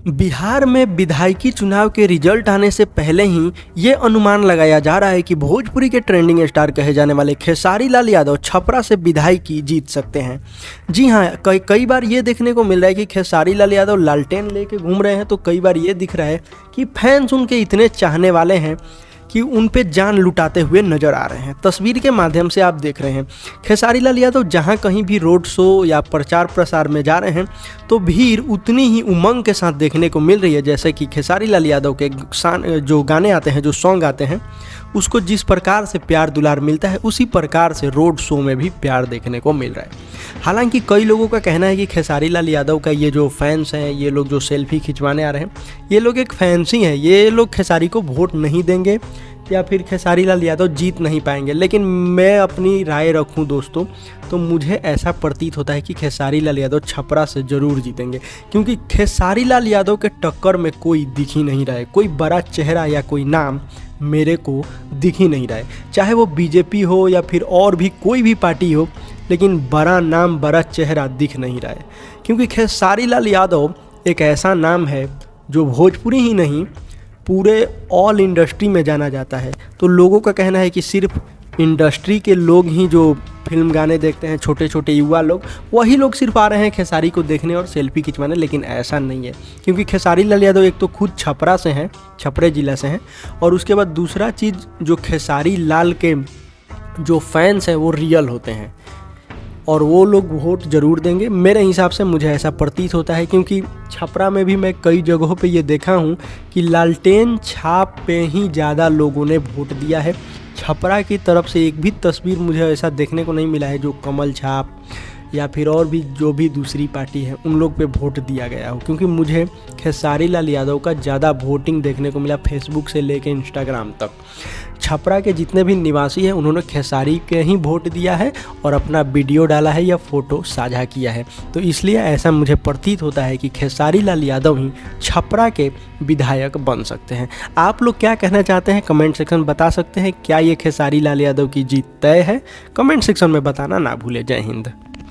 बिहार में विधायकी चुनाव के रिजल्ट आने से पहले ही ये अनुमान लगाया जा रहा है कि भोजपुरी के ट्रेंडिंग स्टार कहे जाने वाले खेसारी लाल यादव छपरा से विधायकी जीत सकते हैं। जी हाँ, कई बार ये देखने को मिल रहा है कि खेसारी लाल यादव लालटेन लेके घूम रहे हैं, तो कई बार ये दिख रहा है कि फैंस उनके इतने चाहने वाले हैं कि उन पे जान लुटाते हुए नजर आ रहे हैं। तस्वीर के माध्यम से आप देख रहे हैं खेसारी लाल यादव जहां कहीं भी रोड शो या प्रचार प्रसार में जा रहे हैं तो भीड़ उतनी ही उमंग के साथ देखने को मिल रही है। जैसे कि खेसारी लाल यादव के जो गाने आते हैं, जो सॉन्ग आते हैं, उसको जिस प्रकार से प्यार दुलार मिलता है उसी प्रकार से रोड शो में भी प्यार देखने को मिल रहा है। हालांकि कई लोगों का कहना है कि खेसारी लाल यादव का ये जो फैंस हैं, ये लोग जो सेल्फी खिंचवाने आ रहे हैं, ये लोग एक फैंस ही हैं, ये लोग खेसारी को वोट नहीं देंगे या फिर खेसारी लाल यादव जीत नहीं पाएंगे। लेकिन मैं अपनी राय रखूं दोस्तों, तो मुझे ऐसा प्रतीत होता है कि खेसारी लाल यादव छपरा से ज़रूर जीतेंगे, क्योंकि खेसारी लाल यादव के टक्कर में कोई दिख ही नहीं रहा है। कोई बड़ा चेहरा या कोई नाम मेरे को दिख ही नहीं रहा है, चाहे वो बीजेपी हो या फिर और भी कोई भी पार्टी हो, लेकिन बड़ा नाम, बड़ा चेहरा दिख नहीं रहा है। क्योंकि खेसारी लाल यादव एक ऐसा नाम है जो भोजपुरी ही नहीं पूरे ऑल इंडस्ट्री में जाना जाता है। तो लोगों का कहना है कि सिर्फ इंडस्ट्री के लोग ही जो फिल्म गाने देखते हैं, छोटे छोटे युवा लोग, वही लोग सिर्फ आ रहे हैं खेसारी को देखने और सेल्फी खिंचवाने। लेकिन ऐसा नहीं है, क्योंकि खेसारी लाल यादव एक तो खुद छपरा से हैं, छपरे ज़िला से हैं, और उसके बाद दूसरा चीज़, जो खेसारी लाल के जो फैंस हैं वो रियल होते हैं और वो लोग वोट ज़रूर देंगे। मेरे हिसाब से मुझे ऐसा प्रतीत होता है, क्योंकि छपरा में भी मैं कई जगहों पे ये देखा हूँ कि लालटेन छाप पे ही ज़्यादा लोगों ने वोट दिया है। छपरा की तरफ से एक भी तस्वीर मुझे ऐसा देखने को नहीं मिला है जो कमल छाप या फिर और भी जो भी दूसरी पार्टी है उन लोग पे वोट दिया गया हो। क्योंकि मुझे खेसारी लाल यादव का ज़्यादा वोटिंग देखने को मिला, फेसबुक से लेके इंस्टाग्राम तक। छपरा के जितने भी निवासी हैं उन्होंने खेसारी के ही वोट दिया है और अपना वीडियो डाला है या फ़ोटो साझा किया है। तो इसलिए ऐसा मुझे प्रतीत होता है कि खेसारी लाल यादव ही छपरा के विधायक बन सकते हैं। आप लोग क्या कहना चाहते हैं कमेंट सेक्शन में बता सकते हैं। क्या ये खेसारी लाल यादव की जीत तय है? कमेंट सेक्शन में बताना ना भूलें। जय हिंद।